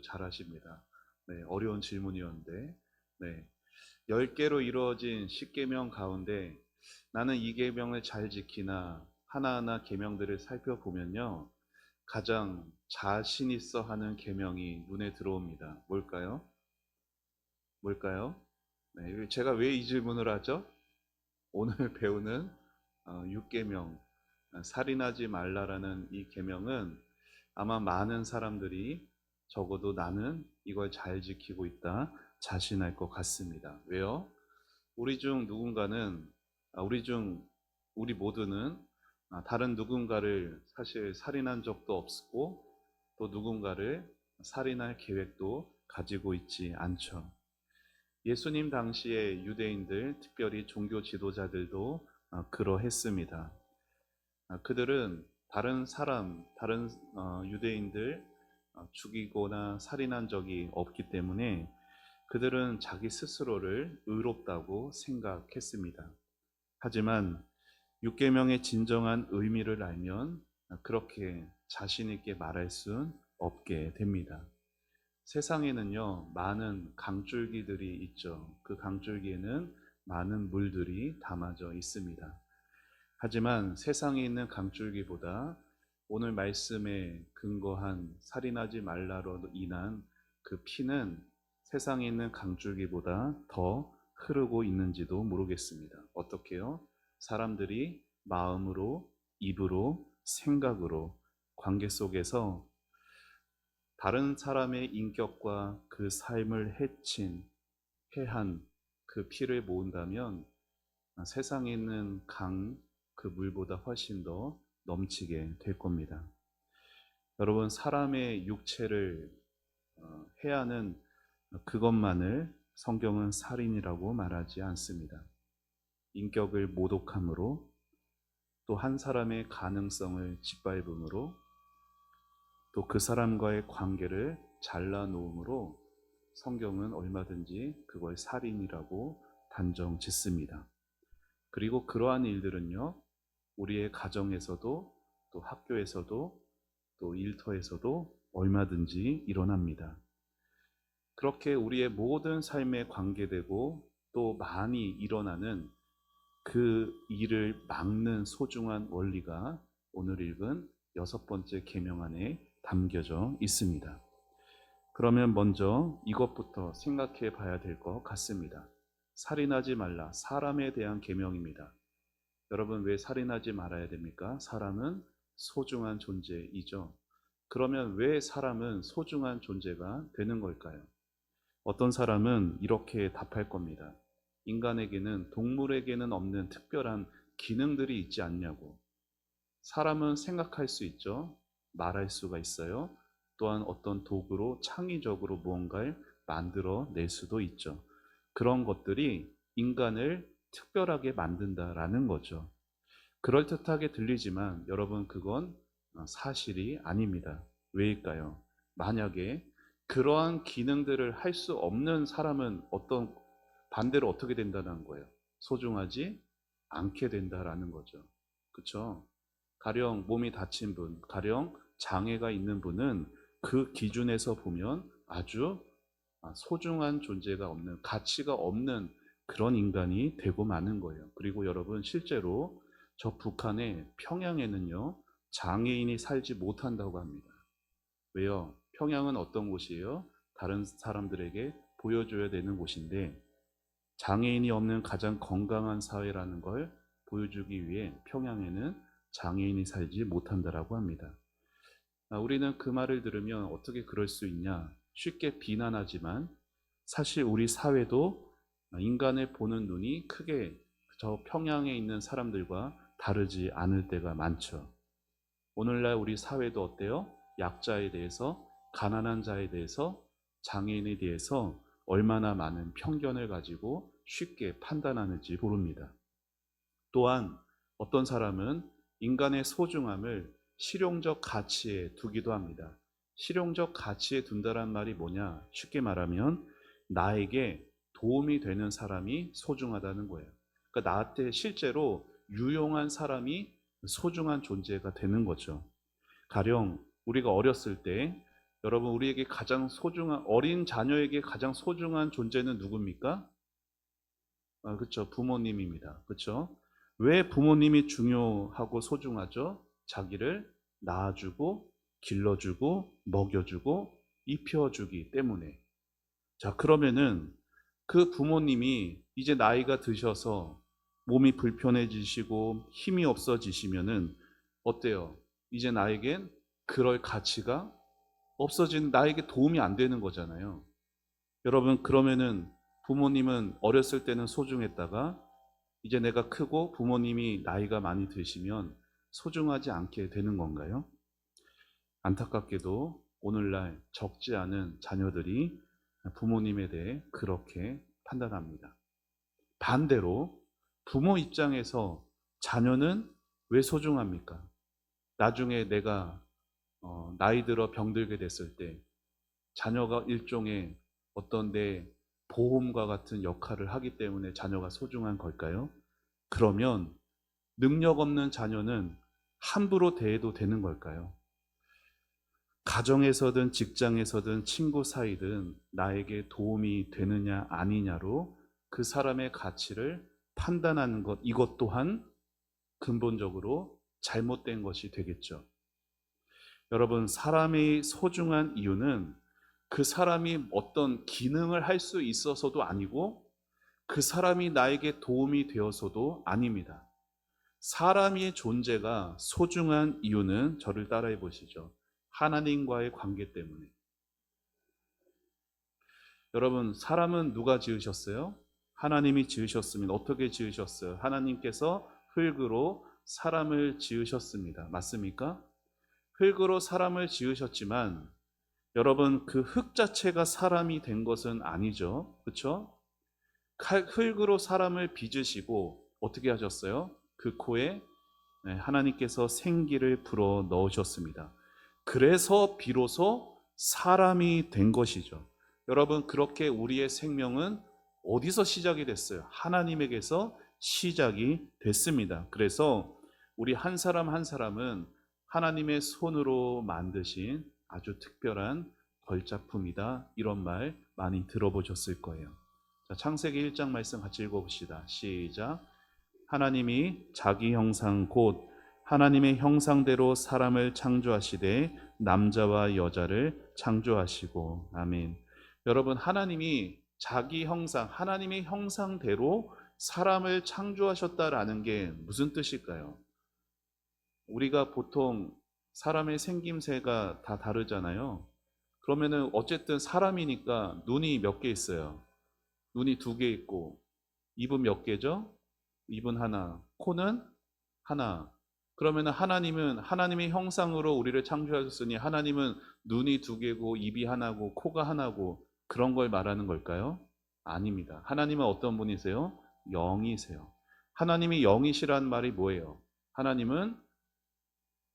잘하십니다. 네, 어려운 질문이었는데, 네, 10개로 이루어진 10계명 가운데 나는 이 계명을 잘 지키나 하나하나 계명들을 살펴보면요, 가장 자신 있어 하는 계명이 눈에 들어옵니다. 뭘까요? 뭘까요? 네, 제가 왜 이 질문을 하죠? 오늘 배우는 6계명, 살인하지 말라라는 이 계명은 아마 많은 사람들이 적어도 나는 이걸 잘 지키고 있다 자신할 것 같습니다. 왜요? 우리 중 누군가는, 우리 모두는 다른 누군가를 사실 살인한 적도 없고 또 누군가를 살인할 계획도 가지고 있지 않죠. 예수님 당시의 유대인들, 특별히 종교 지도자들도 그러했습니다. 그들은 다른 유대인들 죽이거나 살인한 적이 없기 때문에 그들은 자기 스스로를 의롭다고 생각했습니다. 하지만 육계명의 진정한 의미를 알면 그렇게 자신 있게 말할 수는 없게 됩니다. 세상에는요, 많은 강줄기들이 있죠. 그 강줄기에는 많은 물들이 담아져 있습니다. 하지만 세상에 있는 강줄기보다 오늘 말씀에 근거한 살인하지 말라로 인한 그 피는 세상에 있는 강줄기보다 더 흐르고 있는지도 모르겠습니다. 어떻게요? 사람들이 마음으로, 입으로, 생각으로 관계 속에서 다른 사람의 인격과 그 삶을 해한 그 피를 모은다면 세상에 있는 그 물보다 훨씬 더 넘치게 될 겁니다. 여러분, 사람의 육체를 해하는 그것만을 성경은 살인이라고 말하지 않습니다. 인격을 모독함으로, 또 한 사람의 가능성을 짓밟음으로, 또 그 사람과의 관계를 잘라놓음으로 성경은 얼마든지 그걸 살인이라고 단정 짓습니다. 그리고 그러한 일들은요, 우리의 가정에서도 또 학교에서도 또 일터에서도 얼마든지 일어납니다. 그렇게 우리의 모든 삶에 관계되고 또 많이 일어나는 그 일을 막는 소중한 원리가 오늘 읽은 6번째 계명 안에 담겨져 있습니다. 그러면 먼저 이것부터 생각해 봐야 될 것 같습니다. 살인하지 말라, 사람에 대한 계명입니다. 여러분, 왜 살인하지 말아야 됩니까? 사람은 소중한 존재이죠. 그러면 왜 사람은 소중한 존재가 되는 걸까요? 어떤 사람은 이렇게 답할 겁니다. 인간에게는, 동물에게는 없는 특별한 기능들이 있지 않냐고. 사람은 생각할 수 있죠. 말할 수가 있어요. 또한 어떤 도구로 창의적으로 무언가를 만들어낼 수도 있죠. 그런 것들이 인간을 특별하게 만든다라는 거죠. 그럴듯하게 들리지만 여러분, 그건 사실이 아닙니다. 왜일까요? 만약에 그러한 기능들을 할 수 없는 사람은 반대로 어떻게 된다는 거예요? 소중하지 않게 된다라는 거죠. 그렇죠? 가령 몸이 다친 분, 가령 장애가 있는 분은 그 기준에서 보면 아주 소중한 존재가 없는, 가치가 없는 그런 인간이 되고 마는 거예요. 그리고 여러분, 실제로 저 북한의 평양에는요, 장애인이 살지 못한다고 합니다. 왜요? 평양은 어떤 곳이에요? 다른 사람들에게 보여줘야 되는 곳인데, 장애인이 없는 가장 건강한 사회라는 걸 보여주기 위해 평양에는 장애인이 살지 못한다라고 합니다. 우리는 그 말을 들으면 어떻게 그럴 수 있냐 쉽게 비난하지만, 사실 우리 사회도 인간을 보는 눈이 크게 저 평양에 있는 사람들과 다르지 않을 때가 많죠. 오늘날 우리 사회도 어때요? 약자에 대해서, 가난한 자에 대해서, 장애인에 대해서 얼마나 많은 편견을 가지고 쉽게 판단하는지 모릅니다. 또한 어떤 사람은 인간의 소중함을 실용적 가치에 두기도 합니다. 실용적 가치에 둔다란 말이 뭐냐? 쉽게 말하면 나에게 도움이 되는 사람이 소중하다는 거예요. 그러니까 나한테 실제로 유용한 사람이 소중한 존재가 되는 거죠. 가령 우리가 어렸을 때 여러분, 우리에게 가장 소중한, 어린 자녀에게 가장 소중한 존재는 누굽니까? 그렇죠. 부모님입니다. 그렇죠. 왜 부모님이 중요하고 소중하죠? 자기를 낳아주고 길러주고 먹여주고 입혀주기 때문에. 자, 그러면은 그 부모님이 이제 나이가 드셔서 몸이 불편해지시고 힘이 없어지시면은 어때요? 이제 나에겐 그럴 가치가 없어진, 나에게 도움이 안 되는 거잖아요. 여러분, 그러면은 부모님은 어렸을 때는 소중했다가 이제 내가 크고 부모님이 나이가 많이 드시면 소중하지 않게 되는 건가요? 안타깝게도 오늘날 적지 않은 자녀들이 부모님에 대해 그렇게 판단합니다. 반대로 부모 입장에서 자녀는 왜 소중합니까? 나중에 내가 나이 들어 병들게 됐을 때 자녀가 일종의 어떤 내 보험과 같은 역할을 하기 때문에 자녀가 소중한 걸까요? 그러면 능력 없는 자녀는 함부로 대해도 되는 걸까요? 가정에서든 직장에서든 친구 사이든 나에게 도움이 되느냐 아니냐로 그 사람의 가치를 판단하는 것, 이것 또한 근본적으로 잘못된 것이 되겠죠. 여러분, 사람이 소중한 이유는 그 사람이 어떤 기능을 할 수 있어서도 아니고 그 사람이 나에게 도움이 되어서도 아닙니다. 사람의 존재가 소중한 이유는, 저를 따라해 보시죠. 하나님과의 관계 때문에. 여러분, 사람은 누가 지으셨어요? 하나님이 지으셨습니다. 어떻게 지으셨어요? 하나님께서 흙으로 사람을 지으셨습니다. 맞습니까? 흙으로 사람을 지으셨지만 여러분, 그 흙 자체가 사람이 된 것은 아니죠. 그렇죠? 흙으로 사람을 빚으시고 어떻게 하셨어요? 그 코에 하나님께서 생기를 불어 넣으셨습니다. 그래서 비로소 사람이 된 것이죠. 여러분, 그렇게 우리의 생명은 어디서 시작이 됐어요? 하나님에게서 시작이 됐습니다. 그래서 우리 한 사람 한 사람은 하나님의 손으로 만드신 아주 특별한 걸작품이다. 이런 말 많이 들어보셨을 거예요. 자, 창세기 1장 말씀 같이 읽어봅시다. 시작. 하나님이 자기 형상 곧 하나님의 형상대로 사람을 창조하시되 남자와 여자를 창조하시고. 아멘. 여러분, 하나님이 자기 형상, 하나님의 형상대로 사람을 창조하셨다라는 게 무슨 뜻일까요? 우리가 보통 사람의 생김새가 다 다르잖아요. 그러면은 어쨌든 사람이니까 눈이 몇 개 있어요? 눈이 두 개 있고, 입은 몇 개죠? 입은 하나, 코는 하나. 그러면 하나님은 하나님의 형상으로 우리를 창조하셨으니 하나님은 눈이 두 개고 입이 하나고 코가 하나고 그런 걸 말하는 걸까요? 아닙니다. 하나님은 어떤 분이세요? 영이세요. 하나님이 영이시란 말이 뭐예요? 하나님은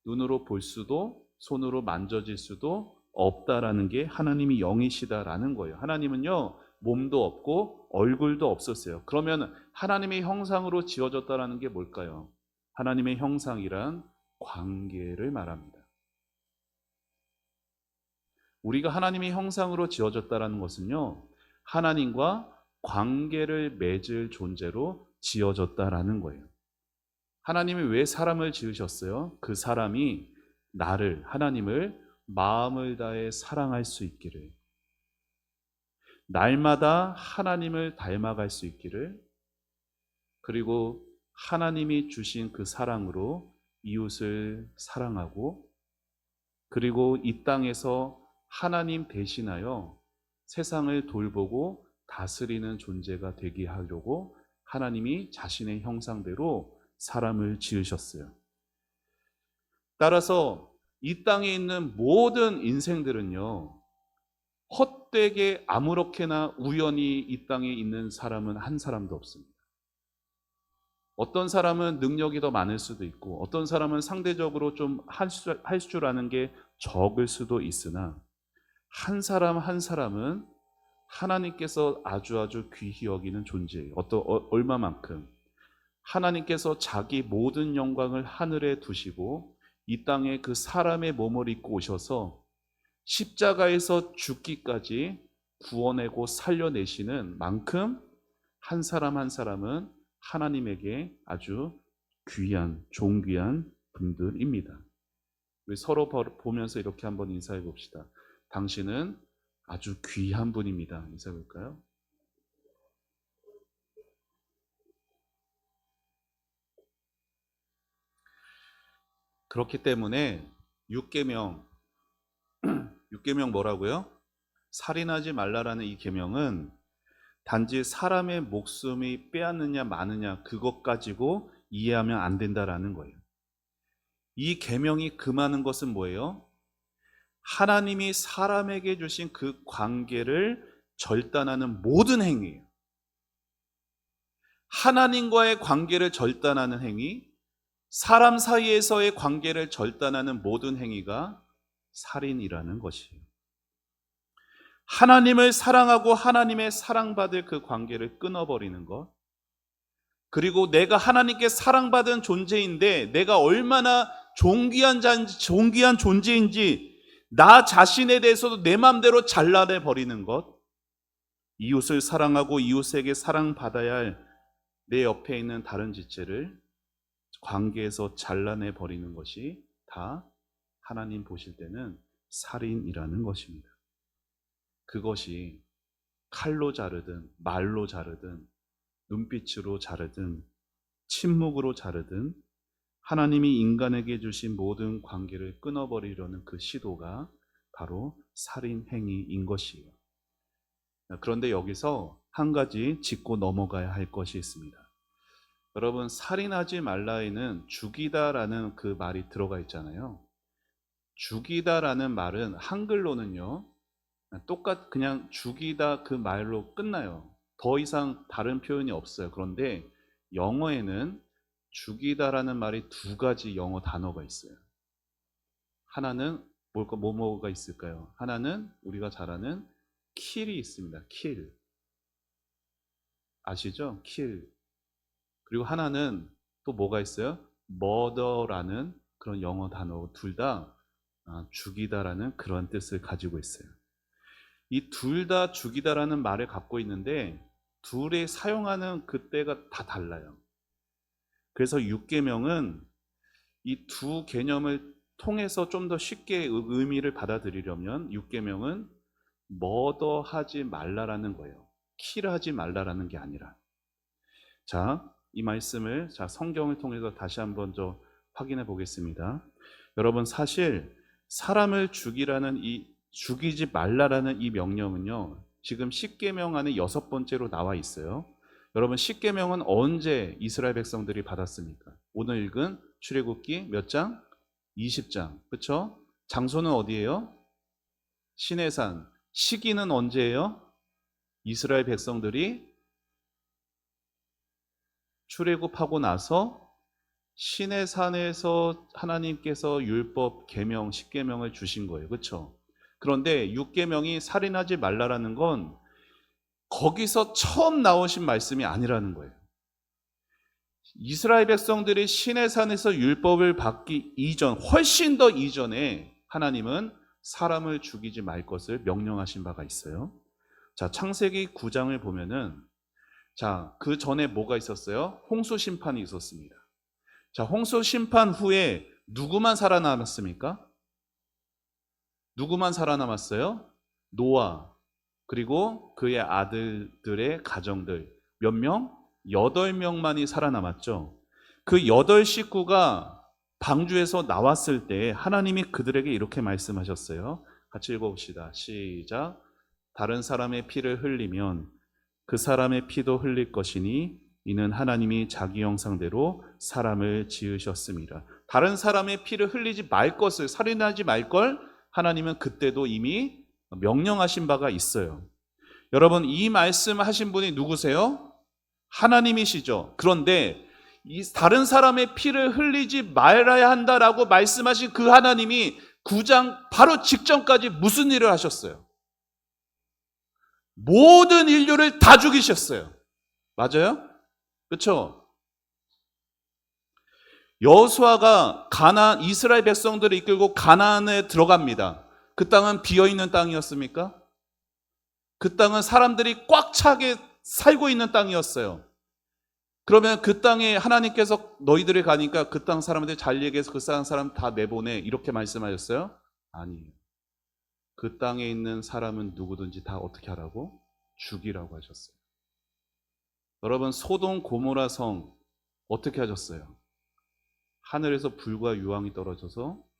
눈으로 볼 수도 손으로 만져질 수도 없다라는 게 하나님이 영이시다라는 거예요. 하나님은요, 몸도 없고 얼굴도 없었어요. 그러면 하나님의 형상으로 지어졌다라는 게 뭘까요? 하나님의 형상이란 관계를 말합니다. 우리가 하나님의 형상으로 지어졌다라는 것은요, 하나님과 관계를 맺을 존재로 지어졌다라는 거예요. 하나님이 왜 사람을 지으셨어요? 그 사람이 나를, 하나님을 마음을 다해 사랑할 수 있기를, 날마다 하나님을 닮아갈 수 있기를, 그리고 하나님이 주신 그 사랑으로 이웃을 사랑하고, 그리고 이 땅에서 하나님 대신하여 세상을 돌보고 다스리는 존재가 되게 하려고 하나님이 자신의 형상대로 사람을 지으셨어요. 따라서 이 땅에 있는 모든 인생들은요, 헛되게 아무렇게나 우연히 이 땅에 있는 사람은 한 사람도 없습니다. 어떤 사람은 능력이 더 많을 수도 있고 어떤 사람은 상대적으로 좀 할 줄 아는 게 적을 수도 있으나 한 사람 한 사람은 하나님께서 아주 귀히 여기는 존재예요. 얼마만큼? 하나님께서 자기 모든 영광을 하늘에 두시고 이 땅에 그 사람의 몸을 입고 오셔서 십자가에서 죽기까지 구원하고 살려내시는 만큼 한 사람 한 사람은 하나님에게 아주 귀한, 존귀한 분들입니다. 우리 서로 보면서 이렇게 한번 인사해 봅시다. 당신은 아주 귀한 분입니다. 인사해 볼까요? 그렇기 때문에 6계명 뭐라고요? 살인하지 말라라는 이 계명은 단지 사람의 목숨이 빼앗느냐 마느냐 그것 가지고 이해하면 안 된다라는 거예요. 이 계명이 금하는 것은 뭐예요? 하나님이 사람에게 주신 그 관계를 절단하는 모든 행위예요. 하나님과의 관계를 절단하는 행위, 사람 사이에서의 관계를 절단하는 모든 행위가 살인이라는 것이에요. 하나님을 사랑하고 하나님의 사랑받을 그 관계를 끊어버리는 것, 그리고 내가 하나님께 사랑받은 존재인데 내가 얼마나 존귀한 존재인지 나 자신에 대해서도 내 마음대로 잘라내 버리는 것, 이웃을 사랑하고 이웃에게 사랑받아야 할 내 옆에 있는 다른 지체를 관계에서 잘라내 버리는 것이 다 하나님 보실 때는 살인이라는 것입니다. 그것이 칼로 자르든 말로 자르든 눈빛으로 자르든 침묵으로 자르든 하나님이 인간에게 주신 모든 관계를 끊어버리려는 그 시도가 바로 살인 행위인 것이에요. 그런데 여기서 한 가지 짚고 넘어가야 할 것이 있습니다. 여러분, 살인하지 말라에는 죽이다라는 그 말이 들어가 있잖아요. 죽이다라는 말은 한글로는요, 그냥 죽이다 그 말로 끝나요. 더 이상 다른 표현이 없어요. 그런데 영어에는 죽이다라는 말이 두 가지 영어 단어가 있어요. 하나는 뭐가 있을까요? 하나는 우리가 잘 아는 kill이 있습니다. kill. 아시죠? kill. 그리고 하나는 또 뭐가 있어요? murder라는 그런 영어 단어, 둘 다 죽이다라는 그런 뜻을 가지고 있어요. 이 둘 다 죽이다라는 말을 갖고 있는데 둘이 사용하는 그때가 다 달라요. 그래서 6계명은 이 두 개념을 통해서 좀 더 쉽게 의미를 받아들이려면 6계명은 머더하지 말라라는 거예요. 킬하지 말라라는 게 아니라. 자, 이 말씀을 성경을 통해서 다시 한번 확인해 보겠습니다. 여러분, 사실 사람을 죽이지 말라라는 이 명령은요, 지금 10계명 안에 6번째로 나와 있어요. 여러분, 10계명은 언제 이스라엘 백성들이 받았습니까? 오늘 읽은 출애굽기 몇 장? 20장. 그렇죠? 장소는 어디예요? 시내산. 시기는 언제예요? 이스라엘 백성들이 출애굽하고 나서 시내산에서 하나님께서 율법 계명 10계명을 주신 거예요. 그렇죠? 그런데 6계명이 살인하지 말라라는 건 거기서 처음 나오신 말씀이 아니라는 거예요. 이스라엘 백성들이 시내산에서 율법을 받기 이전, 훨씬 더 이전에 하나님은 사람을 죽이지 말 것을 명령하신 바가 있어요. 자, 창세기 9장을 보면은 그 전에 뭐가 있었어요? 홍수 심판이 있었습니다. 자, 홍수 심판 후에 누구만 살아남았습니까? 누구만 살아남았어요? 노아, 그리고 그의 아들들의 가정들 몇 명? 8명만이 살아남았죠. 그 8식구가 방주에서 나왔을 때 하나님이 그들에게 이렇게 말씀하셨어요. 같이 읽어봅시다. 시작. 다른 사람의 피를 흘리면 그 사람의 피도 흘릴 것이니 이는 하나님이 자기 형상대로 사람을 지으셨습니다. 다른 사람의 피를 흘리지 말 것을, 살인하지 말 걸 하나님은 그때도 이미 명령하신 바가 있어요. 여러분, 이 말씀하신 분이 누구세요? 하나님이시죠. 그런데 이 다른 사람의 피를 흘리지 말아야 한다라고 말씀하신 그 하나님이 9장 바로 직전까지 무슨 일을 하셨어요? 모든 인류를 다 죽이셨어요. 맞아요? 그렇죠? 여호수아가 이스라엘 백성들을 이끌고 가나안에 들어갑니다. 그 땅은 비어있는 땅이었습니까? 그 땅은 사람들이 꽉 차게 살고 있는 땅이었어요. 그러면 그 땅에 하나님께서 너희들이 가니까 그 땅 사람들 잘 얘기해서 그 땅 사람 다 내보내 이렇게 말씀하셨어요? 아니에요. 그 땅에 있는 사람은 누구든지 다 어떻게 하라고? 죽이라고 하셨어요. 여러분, 소돔 고모라 성 어떻게 하셨어요? 하늘에서 불과 유황이 떨어져서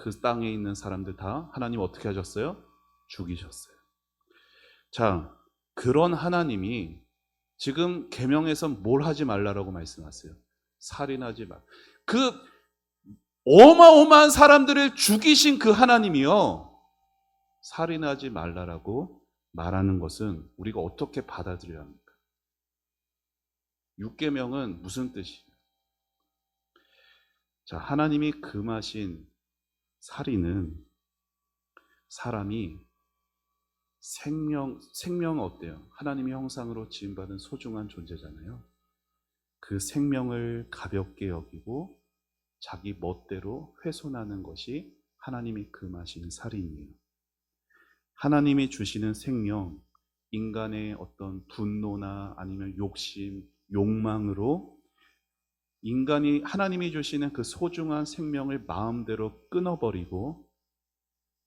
그 땅에 있는 사람들 다 하나님 어떻게 하셨어요? 죽이셨어요. 자, 그런 하나님이 지금 계명에서 뭘 하지 말라라고 말씀하세요? 살인하지 말. 그 어마어마한 사람들을 죽이신 그 하나님이요, 살인하지 말라라고 말하는 것은 우리가 어떻게 받아들여야 합니까? 육계명은 무슨 뜻이에요? 자, 하나님이 금하신 살인은 사람이 생명은 어때요? 하나님의 형상으로 지음받은 소중한 존재잖아요. 그 생명을 가볍게 여기고 자기 멋대로 훼손하는 것이 하나님이 금하신 살인이에요. 하나님이 주시는 생명, 인간의 어떤 분노나 아니면 욕심, 욕망으로 인간이 하나님이 주시는 그 소중한 생명을 마음대로 끊어버리고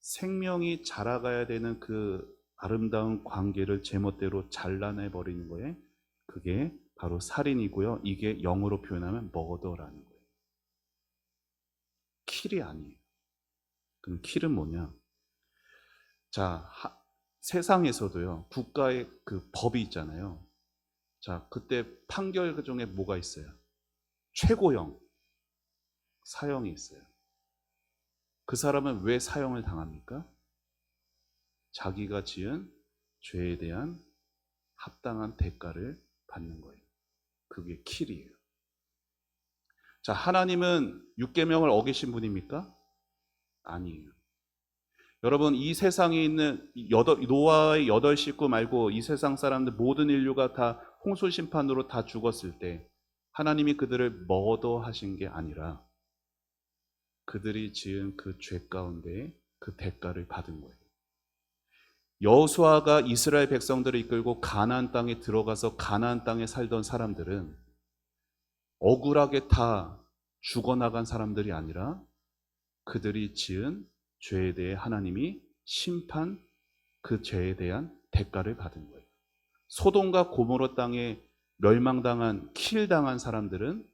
생명이 자라가야 되는 그 아름다운 관계를 제멋대로 잘라내버리는 거에 그게 바로 살인이고요. 이게 영어로 표현하면 머더라는 거예요. 킬이 아니에요. 그럼 킬은 뭐냐? 자, 세상에서도요, 국가의 그 법이 있잖아요. 자, 그때 판결 중에 뭐가 있어요? 최고형, 사형이 있어요. 그 사람은 왜 사형을 당합니까? 자기가 지은 죄에 대한 합당한 대가를 받는 거예요. 그게 킬이에요. 자, 하나님은 육계명을 어기신 분입니까? 아니에요. 여러분, 이 세상에 있는 노아의 8 식구 말고 이 세상 사람들 모든 인류가 다 홍수 심판으로 다 죽었을 때 하나님이 그들을 머더하신 게 아니라 그들이 지은 그 죄 가운데 그 대가를 받은 거예요. 여호수아가 이스라엘 백성들을 이끌고 가나안 땅에 들어가서 가나안 땅에 살던 사람들은 억울하게 다 죽어나간 사람들이 아니라 그들이 지은 죄에 대해 하나님이 심판, 그 죄에 대한 대가를 받은 거예요. 소돔과 고모라 땅에 멸망당한, 킬당한 사람들은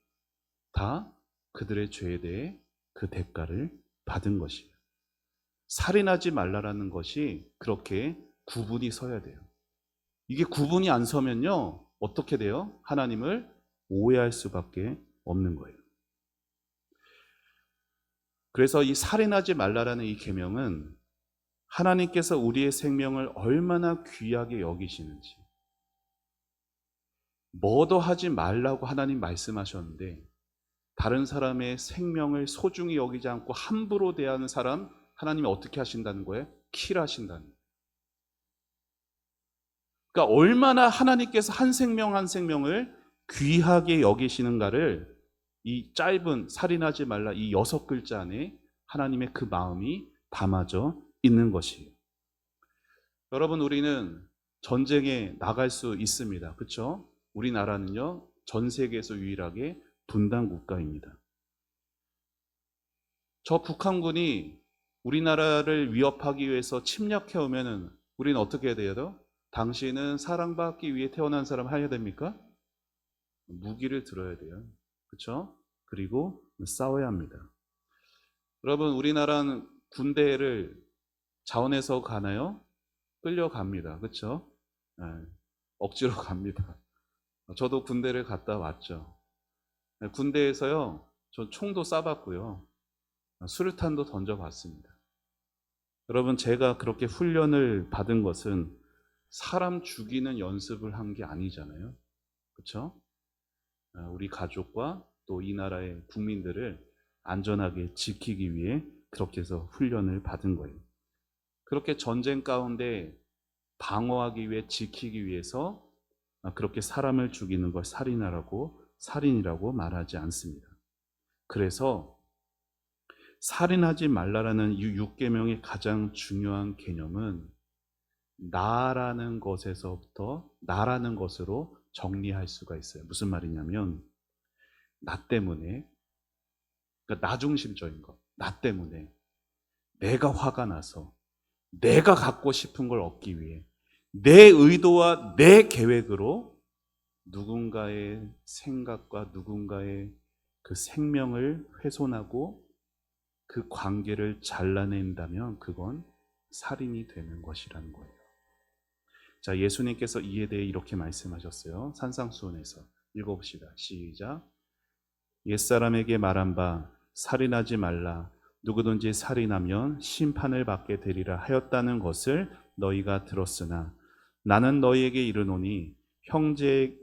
다 그들의 죄에 대해 그 대가를 받은 것이에요. 살인하지 말라라는 것이 그렇게 구분이 서야 돼요. 이게 구분이 안 서면요, 어떻게 돼요? 하나님을 오해할 수밖에 없는 거예요. 그래서 이 살인하지 말라라는 이 계명은 하나님께서 우리의 생명을 얼마나 귀하게 여기시는지, 머더하지 말라고 하나님 말씀하셨는데 다른 사람의 생명을 소중히 여기지 않고 함부로 대하는 사람 하나님이 어떻게 하신다는 거예요? 킬하신다는 거예요. 그러니까 얼마나 하나님께서 한 생명 한 생명을 귀하게 여기시는가를 이 짧은 살인하지 말라 이 6글자 안에 하나님의 그 마음이 담아져 있는 것이에요. 여러분, 우리는 전쟁에 나갈 수 있습니다. 그렇죠? 우리나라는요, 전 세계에서 유일하게 분단 국가입니다. 저 북한군이 우리나라를 위협하기 위해서 침략해 오면은 우리는 어떻게 해야 돼요? 당신은 사랑받기 위해 태어난 사람 해야 됩니까? 무기를 들어야 돼요. 그렇죠? 그리고 싸워야 합니다. 여러분, 우리나라는 군대를 자원해서 가나요? 끌려갑니다. 그렇죠? 네, 억지로 갑니다. 저도 군대를 갔다 왔죠. 네, 군대에서요, 저 총도 쏴봤고요, 수류탄도 던져봤습니다. 여러분, 제가 그렇게 훈련을 받은 것은 사람 죽이는 연습을 한 게 아니잖아요. 그렇죠? 우리 가족과 또 이 나라의 국민들을 안전하게 지키기 위해 그렇게 해서 훈련을 받은 거예요. 그렇게 전쟁 가운데 방어하기 위해, 지키기 위해서 그렇게 사람을 죽이는 걸 살인이라고 말하지 않습니다. 그래서 살인하지 말라라는 이 6계명의 가장 중요한 개념은 나라는 것에서부터 나라는 것으로 정리할 수가 있어요. 무슨 말이냐면 나 때문에, 그러니까 나 중심적인 것, 나 때문에 내가 화가 나서 내가 갖고 싶은 걸 얻기 위해 내 의도와 내 계획으로 누군가의 생각과 누군가의 그 생명을 훼손하고 그 관계를 잘라낸다면 그건 살인이 되는 것이라는 거예요. 자, 예수님께서 이에 대해 이렇게 말씀하셨어요. 산상수훈에서 읽어봅시다. 시작. 옛사람에게 말한 바 살인하지 말라. 누구든지 살인하면 심판을 받게 되리라 하였다는 것을 너희가 들었으나 나는 너희에게 이르노니 형제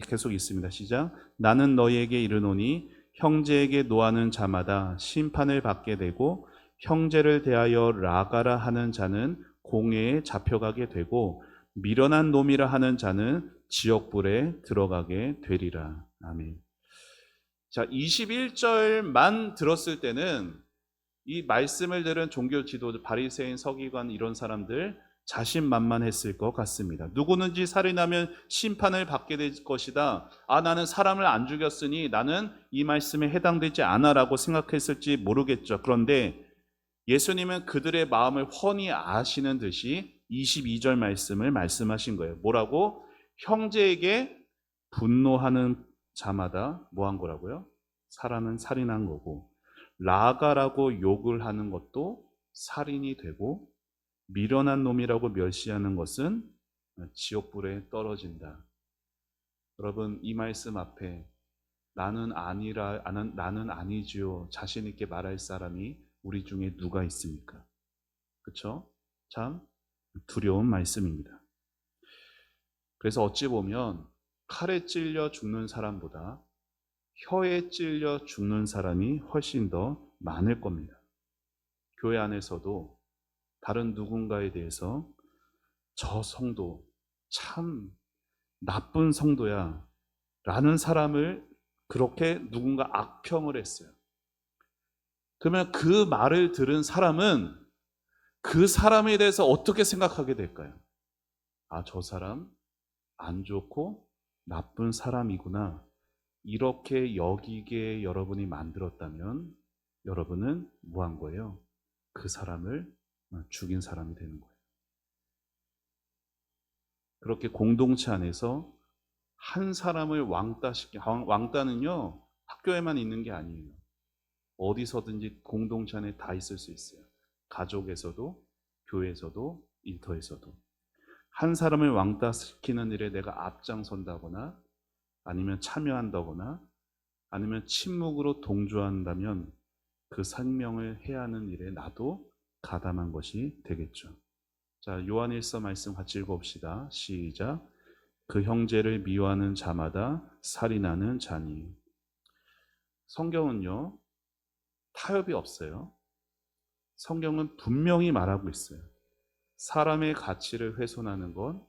계속 있습니다. 시작. 나는 너희에게 이르노니 형제에게 노하는 자마다 심판을 받게 되고 형제를 대하여 라가라 하는 자는 공회에 잡혀가게 되고 미련한 놈이라 하는 자는 지옥불에 들어가게 되리라. 아멘. 자, 21절만 들었을 때는 이 말씀을 들은 종교 지도자, 바리새인, 서기관 이런 사람들 자신만만했을 것 같습니다. 누구든지 살인하면 심판을 받게 될 것이다. 아, 나는 사람을 안 죽였으니 나는 이 말씀에 해당되지 않아라고 생각했을지 모르겠죠. 그런데 예수님은 그들의 마음을 훤히 아시는 듯이 22절 말씀을 말씀하신 거예요. 뭐라고? 형제에게 분노하는 자마다 뭐 한 거라고요? 사람은 살인한 거고, 라가라고 욕을 하는 것도 살인이 되고, 미련한 놈이라고 멸시하는 것은 지옥불에 떨어진다. 여러분, 이 말씀 앞에 나는 아니지요 자신 있게 말할 사람이 우리 중에 누가 있습니까? 그렇죠? 참 두려운 말씀입니다. 그래서 어찌 보면 칼에 찔려 죽는 사람보다 혀에 찔려 죽는 사람이 훨씬 더 많을 겁니다. 교회 안에서도 다른 누군가에 대해서 저 성도 참 나쁜 성도야 라는 사람을 그렇게 누군가 악평을 했어요. 그러면 그 말을 들은 사람은 그 사람에 대해서 어떻게 생각하게 될까요? 아, 저 사람 안 좋고 나쁜 사람이구나. 이렇게 여기게 여러분이 만들었다면 여러분은 뭐 한 거예요? 그 사람을 죽인 사람이 되는 거예요. 그렇게 공동체 안에서 한 사람을 왕따는요, 학교에만 있는 게 아니에요. 어디서든지 공동체 안에 다 있을 수 있어요. 가족에서도, 교회에서도, 일터에서도. 한 사람을 왕따시키는 일에 내가 앞장선다거나 아니면 참여한다거나 아니면 침묵으로 동조한다면 그 생명을 해하는 일에 나도 가담한 것이 되겠죠. 자, 요한일서 말씀 같이 읽어봅시다. 시작. 그 형제를 미워하는 자마다 살인하는 자니. 성경은요, 타협이 없어요. 성경은 분명히 말하고 있어요. 사람의 가치를 훼손하는 건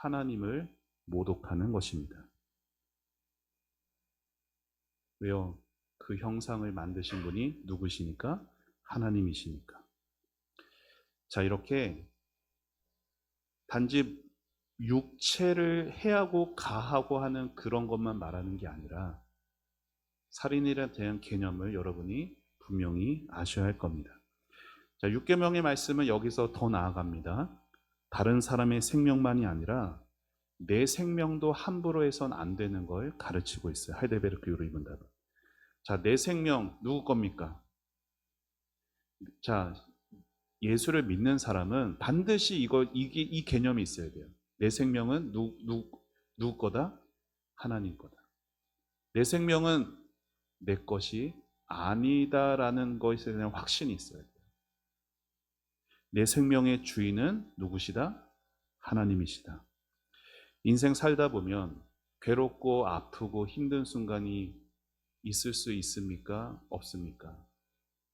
하나님을 모독하는 것입니다. 왜요? 그 형상을 만드신 분이 누구시니까? 하나님이시니까. 자, 이렇게 단지 육체를 해하고 가하고 하는 그런 것만 말하는 게 아니라 살인에 대한 개념을 여러분이 분명히 아셔야 할 겁니다. 자, 6계명의 말씀은 여기서 더 나아갑니다. 다른 사람의 생명만이 아니라 내 생명도 함부로 해선 안 되는 걸 가르치고 있어요. 하이델베르크 유르이문답은. 자, 내 생명 누구 겁니까? 자, 예수를 믿는 사람은 반드시 이 개념이 있어야 돼요. 내 생명은 누구 거다? 하나님 거다. 내 생명은 내 것이 아니다라는 것에 대한 확신이 있어야 돼요. 내 생명의 주인은 누구시다? 하나님이시다. 인생 살다 보면 괴롭고 아프고 힘든 순간이 있을 수 있습니까? 없습니까?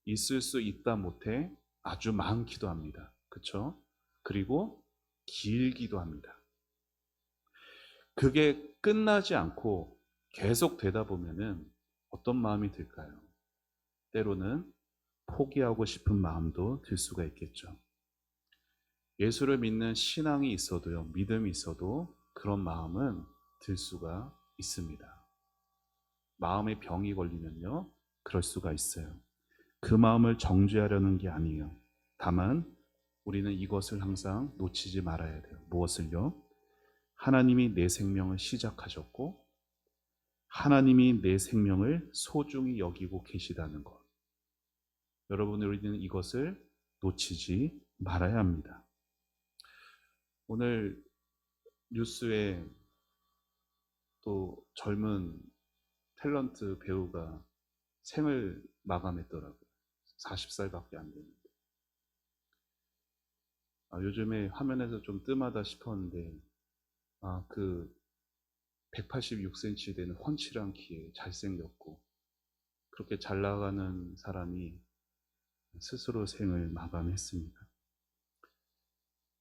있을 수 있다 못해 아주 많기도 합니다. 그렇죠? 그리고 길기도 합니다. 그게 끝나지 않고 계속 되다 보면은 어떤 마음이 들까요? 때로는 포기하고 싶은 마음도 들 수가 있겠죠. 예수를 믿는 신앙이 있어도요, 믿음이 있어도 그런 마음은 들 수가 있습니다. 마음에 병이 걸리면요, 그럴 수가 있어요. 그 마음을 정죄하려는 게 아니에요. 다만 우리는 이것을 항상 놓치지 말아야 돼요. 무엇을요? 하나님이 내 생명을 시작하셨고 하나님이 내 생명을 소중히 여기고 계시다는 것. 여러분, 우리는 이것을 놓치지 말아야 합니다. 오늘 뉴스에 또 젊은 탤런트 배우가 생을 마감했더라고요. 40살밖에 안 됐는데. 요즘에 화면에서 좀 뜸하다 싶었는데, 그 186cm 되는 훤칠한 키에 잘생겼고 그렇게 잘 나가는 사람이 스스로 생을 마감했습니다.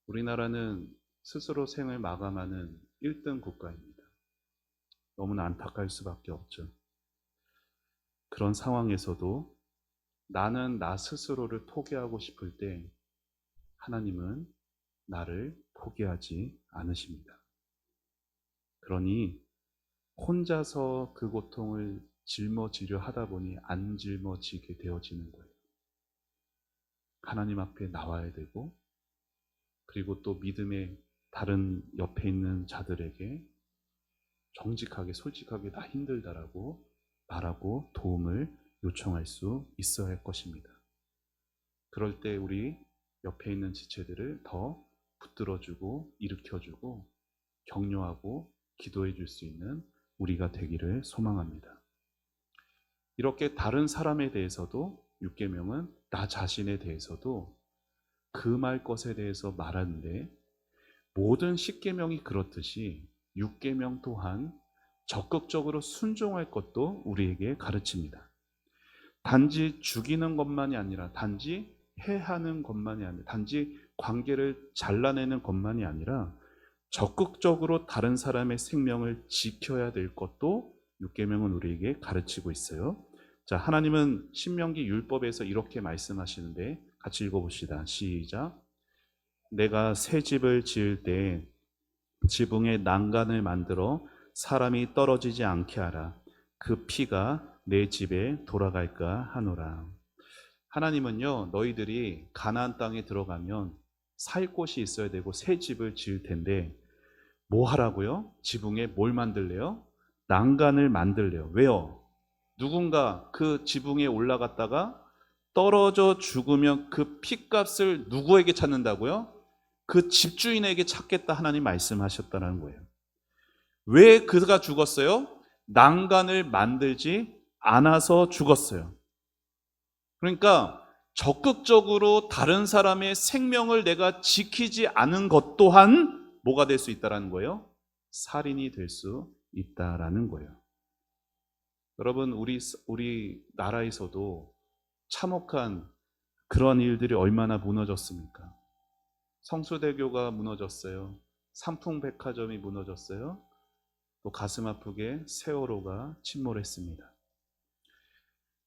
우리나라는 스스로 생을 마감하는 1등 국가입니다. 너무나 안타까울 수밖에 없죠. 그런 상황에서도 나는 나 스스로를 포기하고 싶을 때 하나님은 나를 포기하지 않으십니다. 그러니 혼자서 그 고통을 짊어지려 하다 보니 안 짊어지게 되어지는 거예요. 하나님 앞에 나와야 되고, 그리고 또 믿음의 다른 옆에 있는 자들에게 정직하게 솔직하게 나 힘들다라고 말하고 도움을 요청할 수 있어야 할 것입니다. 그럴 때 우리 옆에 있는 지체들을 더 붙들어주고 일으켜주고 격려하고 기도해 줄 수 있는 우리가 되기를 소망합니다. 이렇게 다른 사람에 대해서도 율계명은 나 자신에 대해서도 금할 것에 대해서 말하는데, 모든 십계명이 그렇듯이 율계명 또한 적극적으로 순종할 것도 우리에게 가르칩니다. 단지 죽이는 것만이 아니라, 단지 해하는 것만이 아니라, 단지 관계를 잘라내는 것만이 아니라 적극적으로 다른 사람의 생명을 지켜야 될 것도 율계명은 우리에게 가르치고 있어요. 자, 하나님은 신명기 율법에서 이렇게 말씀하시는데 같이 읽어봅시다. 시작. 내가 새 집을 지을 때 지붕에 난간을 만들어 사람이 떨어지지 않게 하라. 그 피가 내 집에 돌아갈까 하노라. 하나님은요, 너희들이 가나안 땅에 들어가면 살 곳이 있어야 되고 새 집을 지을 텐데 뭐 하라고요? 지붕에 뭘 만들래요? 난간을 만들래요. 왜요? 누군가 그 지붕에 올라갔다가 떨어져 죽으면 그 피값을 누구에게 찾는다고요? 그 집주인에게 찾겠다 하나님 말씀하셨다는 거예요. 왜 그가 죽었어요? 난간을 만들지 않아서 죽었어요. 그러니까 적극적으로 다른 사람의 생명을 내가 지키지 않은 것 또한 뭐가 될 수 있다는 거예요? 살인이 될 수 있다라는 거예요. 여러분, 우리 나라에서도 참혹한 그런 일들이 얼마나 무너졌습니까? 성수대교가 무너졌어요. 삼풍백화점이 무너졌어요. 또 가슴 아프게 세월호가 침몰했습니다.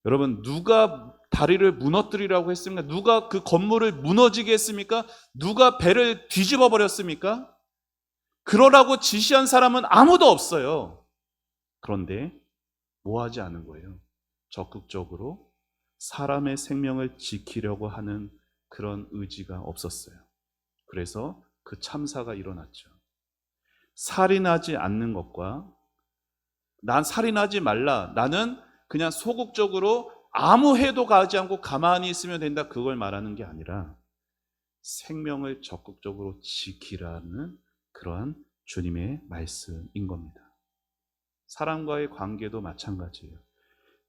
여러분, 누가 다리를 무너뜨리라고 했습니까? 누가 그 건물을 무너지게 했습니까? 누가 배를 뒤집어 버렸습니까? 그러라고 지시한 사람은 아무도 없어요. 그런데 뭐 하지 않은 거예요? 적극적으로 사람의 생명을 지키려고 하는 그런 의지가 없었어요. 그래서 그 참사가 일어났죠. 살인하지 않는 것과 난 살인하지 말라, 나는 그냥 소극적으로 아무 해도 가지 않고 가만히 있으면 된다, 그걸 말하는 게 아니라 생명을 적극적으로 지키라는 그러한 주님의 말씀인 겁니다. 사람과의 관계도 마찬가지예요.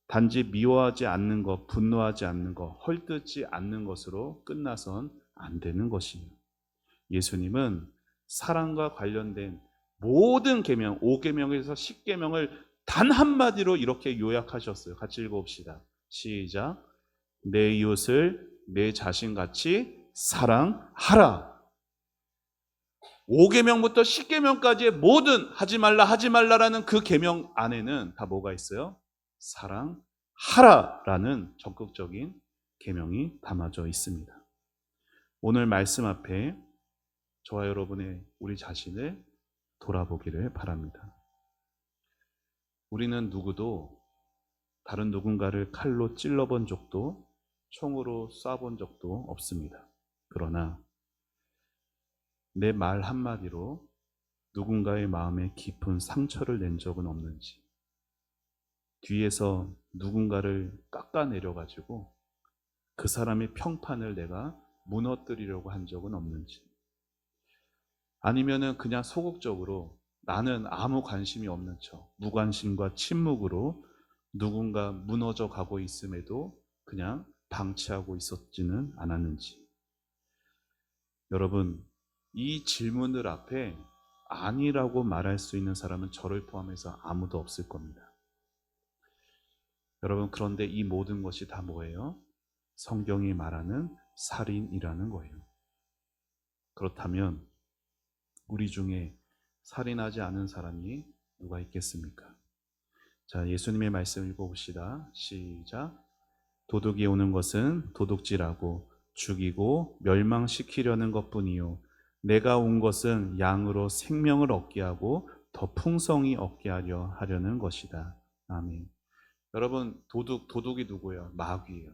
단지 미워하지 않는 것, 분노하지 않는 것, 헐뜯지 않는 것으로 끝나선 안 되는 것이에요. 예수님은 사랑과 관련된 모든 계명, 5계명에서 10계명을 단 한마디로 이렇게 요약하셨어요. 같이 읽어봅시다. 시작. 내 이웃을 내 자신같이 사랑하라. 5계명부터 10계명까지의 모든 하지 말라라는 그 계명 안에는 다 뭐가 있어요? 사랑하라. 하라라는 적극적인 계명이 담아져 있습니다. 오늘 말씀 앞에 저와 여러분의 우리 자신을 돌아보기를 바랍니다. 우리는 누구도 다른 누군가를 칼로 찔러본 적도 총으로 쏴본 적도 없습니다. 그러나 내 말 한마디로 누군가의 마음에 깊은 상처를 낸 적은 없는지, 뒤에서 누군가를 깎아내려가지고 그 사람의 평판을 내가 무너뜨리려고 한 적은 없는지, 아니면은 그냥 소극적으로 나는 아무 관심이 없는 척 무관심과 침묵으로 누군가 무너져 가고 있음에도 그냥 방치하고 있었지는 않았는지. 여러분, 이 질문들 앞에 아니라고 말할 수 있는 사람은 저를 포함해서 아무도 없을 겁니다. 여러분, 그런데 이 모든 것이 다 뭐예요? 성경이 말하는 살인이라는 거예요. 그렇다면 우리 중에 살인하지 않은 사람이 누가 있겠습니까? 자, 예수님의 말씀 읽어봅시다. 시작. 도둑이 오는 것은 도둑질하고 죽이고 멸망시키려는 것뿐이요 내가 온 것은 양으로 생명을 얻게 하고 더 풍성히 얻게 하려는 것이다. 아멘. 여러분, 도둑이 누구예요? 마귀예요.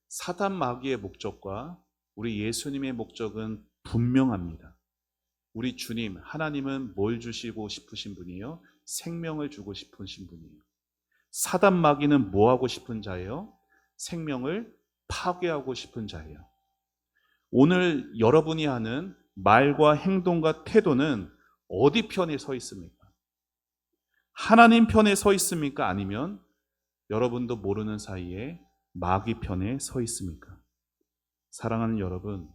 사탄 마귀의 목적과 우리 예수님의 목적은 분명합니다. 우리 주님 하나님은 뭘 주시고 싶으신 분이에요? 생명을 주고 싶으신 분이에요. 사단 마귀는 뭐 하고 싶은 자예요? 생명을 파괴하고 싶은 자예요. 오늘 여러분이 하는 말과 행동과 태도는 어디 편에 서 있습니까? 하나님 편에 서 있습니까? 아니면 여러분도 모르는 사이에 마귀 편에 서 있습니까? 사랑하는 여러분,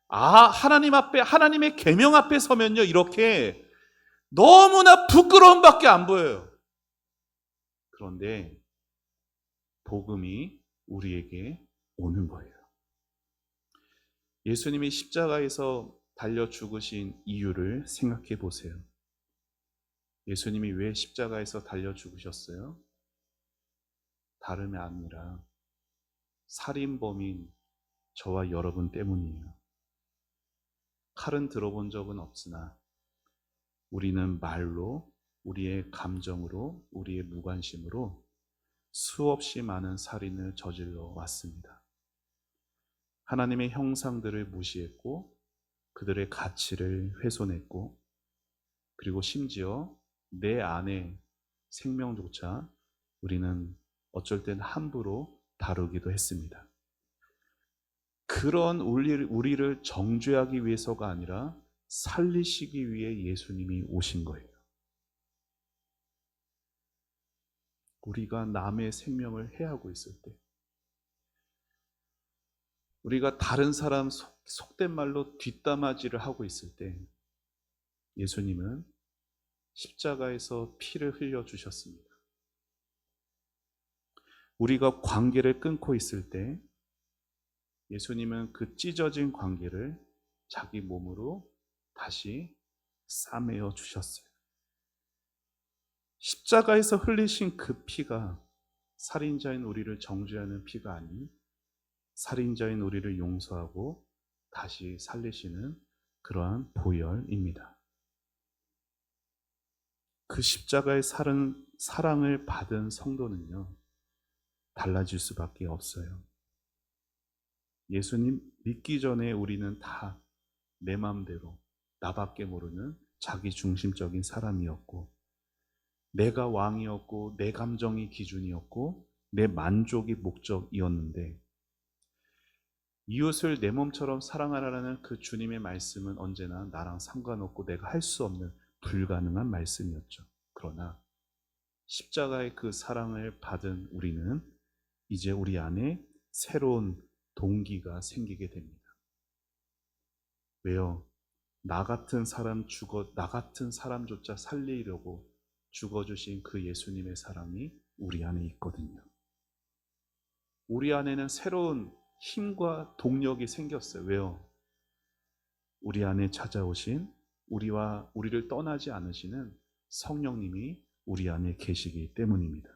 하나님 앞에, 하나님의 계명 앞에 서면요, 이렇게 너무나 부끄러움밖에 안 보여요. 그런데 복음이 우리에게 오는 거예요. 예수님이 십자가에서 달려 죽으신 이유를 생각해 보세요. 예수님이 왜 십자가에서 달려 죽으셨어요? 다름이 아니라 살인범인 저와 여러분 때문이에요. 칼은 들어본 적은 없으나 우리는 말로, 우리의 감정으로, 우리의 무관심으로 수없이 많은 살인을 저질러 왔습니다. 하나님의 형상들을 무시했고 그들의 가치를 훼손했고, 그리고 심지어 내 안의 생명조차 우리는 어쩔 땐 함부로 다루기도 했습니다. 그런 우리를 정죄하기 위해서가 아니라 살리시기 위해 예수님이 오신 거예요. 우리가 남의 생명을 해하고 있을 때, 우리가 다른 사람 속된 말로 뒷담화질을 하고 있을 때 예수님은 십자가에서 피를 흘려주셨습니다. 우리가 관계를 끊고 있을 때 예수님은 그 찢어진 관계를 자기 몸으로 다시 싸매어 주셨어요. 십자가에서 흘리신 그 피가 살인자인 우리를 정죄하는 피가 아닌 살인자인 우리를 용서하고 다시 살리시는 그러한 보혈입니다. 그 십자가의 사랑을 받은 성도는요, 달라질 수밖에 없어요. 예수님 믿기 전에 우리는 다 내 마음대로 나밖에 모르는 자기 중심적인 사람이었고, 내가 왕이었고 내 감정이 기준이었고 내 만족이 목적이었는데, 이웃을 내 몸처럼 사랑하라는 그 주님의 말씀은 언제나 나랑 상관없고 내가 할 수 없는 불가능한 말씀이었죠. 그러나 십자가의 그 사랑을 받은 우리는 이제 우리 안에 새로운 동기가 생기게 됩니다. 왜요? 나 같은 사람조차 살리려고 죽어주신 그 예수님의 사랑이 우리 안에 있거든요. 우리 안에는 새로운 힘과 동력이 생겼어요. 왜요? 우리 안에 찾아오신, 우리를 떠나지 않으시는 성령님이 우리 안에 계시기 때문입니다.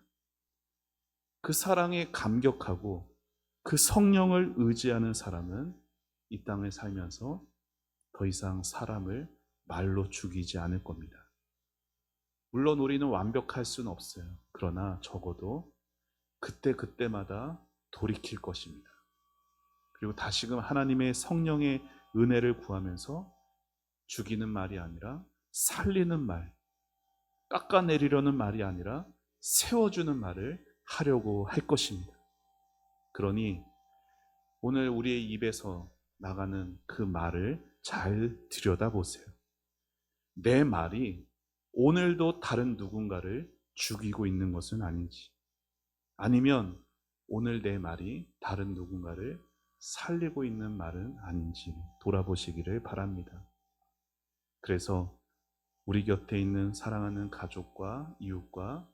그 사랑에 감격하고 그 성령을 의지하는 사람은 이 땅에 살면서 더 이상 사람을 말로 죽이지 않을 겁니다. 물론 우리는 완벽할 수는 없어요. 그러나 적어도 그때그때마다 돌이킬 것입니다. 그리고 다시금 하나님의 성령의 은혜를 구하면서 죽이는 말이 아니라 살리는 말, 깎아내리려는 말이 아니라 세워주는 말을 하려고 할 것입니다. 그러니 오늘 우리의 입에서 나가는 그 말을 잘 들여다보세요. 내 말이 오늘도 다른 누군가를 죽이고 있는 것은 아닌지, 아니면 오늘 내 말이 다른 누군가를 살리고 있는 말은 아닌지 돌아보시기를 바랍니다. 그래서 우리 곁에 있는 사랑하는 가족과 이웃과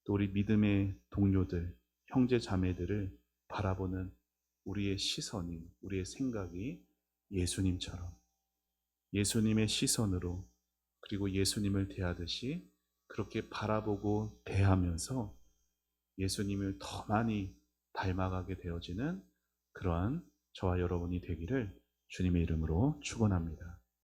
또 우리 믿음의 동료들, 형제 자매들을 바라보는 우리의 시선이, 우리의 생각이 예수님처럼, 예수님의 시선으로, 그리고 예수님을 대하듯이 그렇게 바라보고 대하면서 예수님을 더 많이 닮아가게 되어지는 그러한 저와 여러분이 되기를 주님의 이름으로 축원합니다.